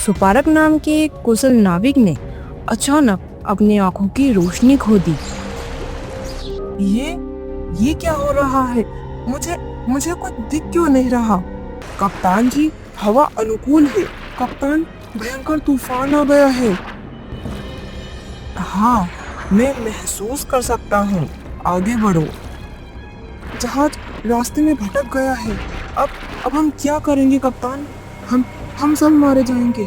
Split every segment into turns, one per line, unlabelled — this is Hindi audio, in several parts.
सुपारक नाम के एक कुशल नाविक ने अचानक अपनी आंखों की रोशनी खो दी।
ये क्या हो रहा है? मुझे मुझे कुछ दिख क्यों नहीं रहा? कप्तान जी, हवा अनुकूल है। कप्तान, भयंकर तूफान आ गया है। हाँ, मैं महसूस कर सकता हूँ। आगे बढ़ो। जहाज रास्ते में भटक गया है। अब हम क्या करेंगे कप्तान? हम सब मारे जाएंगे।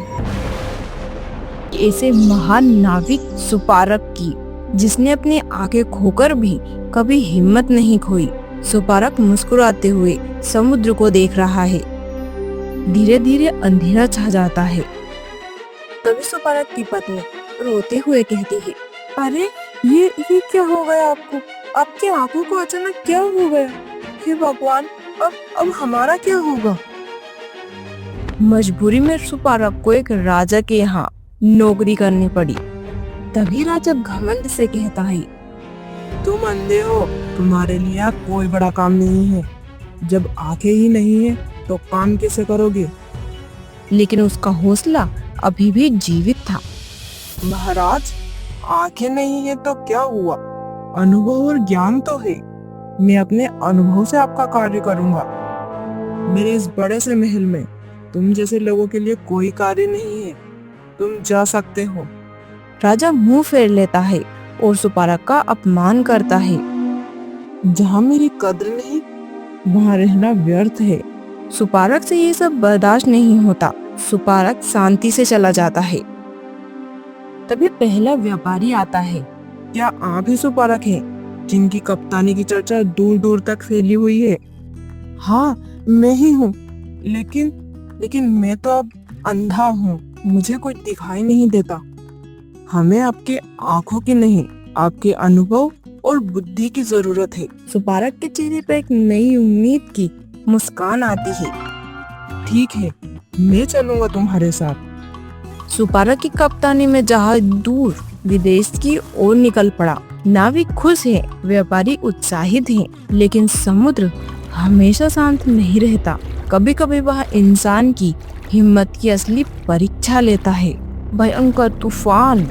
ऐसे महान नाविक सुपारक की, जिसने अपनी आंखें खोकर भी कभी हिम्मत नहीं खोई। सुपारक मुस्कुराते हुए समुद्र को देख रहा है। धीरे धीरे अंधेरा छा जाता है। तभी सुपारक की पत्नी रोते हुए कहती है, अरे ये क्या हो गया आपको? आपकी आंखों को अचानक क्या हो गया? हे भगवान, अब हमारा क्या होगा? मजबूरी में सुपारक को एक राजा के यहाँ नौकरी करनी पड़ी। तभी राजा घमंड से कहता है,
तुम अंधे हो, तुम्हारे लिए कोई बड़ा काम नहीं है। जब आंखें ही नहीं है तो काम कैसे करोगे?
लेकिन उसका हौसला अभी भी जीवित था।
महाराज, आंखें नहीं है तो क्या हुआ? अनुभव और ज्ञान तो है। मैं अपने अनुभव से आपका कार्य करूंगा। मेरे इस बड़े से महल में तुम जैसे लोगों के लिए कोई कार्य नहीं है। तुम जा सकते हो।
राजा मुंह फेर लेता है और सुपारक का अपमान करता है।
जहाँ मेरी कद्र नहीं, वहाँ रहना व्यर्थ है।
सुपारक से ये सब बर्दाश्त नहीं होता। सुपारक शांति से चला जाता है। तभी पहला व्यापारी आता है।
क्या आप ही सुपारक हैं, जिनकी कप्तानी की चर्चा दूर दूर तक फैली हुई है? हाँ, मैं ही हूँ। लेकिन मैं तो अब अंधा हूँ। मुझे कुछ दिखाई नहीं देता। हमें आपके आंखों की नहीं, आपके अनुभव और बुद्धि की जरूरत है।
सुपारक के चेहरे पर एक नई उम्मीद की मुस्कान आती है।
ठीक है, मैं चलूंगा तुम्हारे साथ।
सुपारक की कप्तानी में जहाज दूर विदेश की ओर निकल पड़ा। नाविक खुश है, व्यापारी उत्साहित हैं, लेकिन समुद्र हमेशा शांत नहीं रहता। कभी कभी वह इंसान की हिम्मत की असली परीक्षा लेता है। भयंकर तूफान,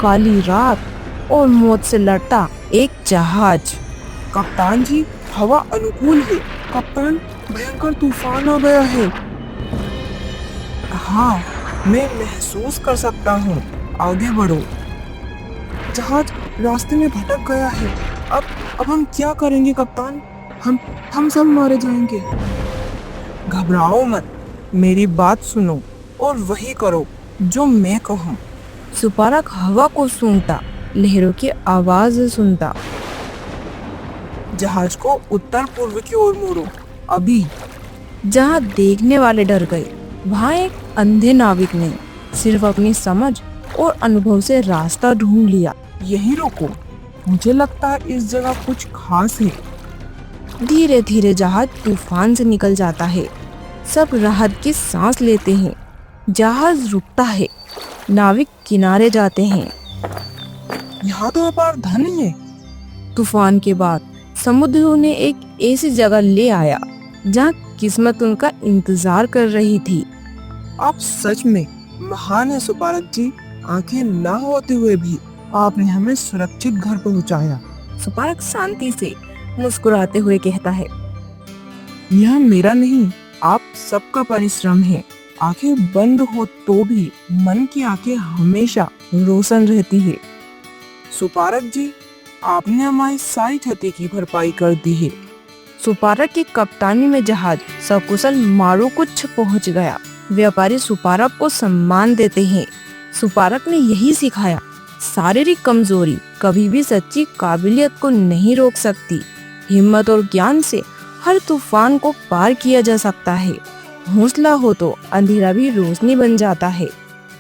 काली रात और मौत से लड़ता एक जहाज।
कप्तान जी, हवा अनुकूल है। कप्तान, भयंकर तूफान आ गया है। हाँ, मैं महसूस कर सकता हूँ। आगे बढ़ो। जहाज रास्ते में भटक गया है। अब हम क्या करेंगे कप्तान? हम सब मारे जाएंगे। घबराओ मत, मेरी बात सुनो और वही करो जो मैं कहूँ।
सुपारक हवा को सूंघता, लहरों की आवाज सुनता।
जहाज को उत्तर पूर्व की ओर मोड़ो, अभी।
जहाँ देखने वाले डर गए, वहाँ एक अंधे नाविक ने सिर्फ अपनी समझ और अनुभव से रास्ता ढूंढ लिया।
यहीं रुको, मुझे लगता है इस जगह कुछ खास है।
धीरे धीरे जहाज तूफान से निकल जाता है। सब राहत की सांस लेते हैं। जहाज रुकता है। नाविक किनारे जाते हैं।
यहाँ तो अपार धन है।
तूफान के बाद समुद्र उन्हें एक ऐसी जगह ले आया जहाँ किस्मत उनका इंतजार कर रही थी।
आप सच में महान है सुपारक जी। आंखें ना होते हुए भी आपने हमें सुरक्षित घर पहुँचाया।
सुपारक शांति से मुस्कुराते हुए कहता है,
यह मेरा नहीं, आप सबका परिश्रम है। आंखें बंद हो तो भी मन की आंखें हमेशा रोशन रहती है। सुपारक जी, आपने हमारी सारी क्षति की भरपाई कर दी है।
सुपारक की कप्तानी में जहाज सकुशल मारुकुच्छ पहुंच गया। व्यापारी सुपारक को सम्मान देते हैं। सुपारक ने यही सिखाया, शारीरिक कमजोरी कभी भी सच्ची काबिलियत को नहीं रोक सकती। हिम्मत और ज्ञान से हर तूफान को पार किया जा सकता है। हौसला हो तो अंधेरा भी रोशनी बन जाता है।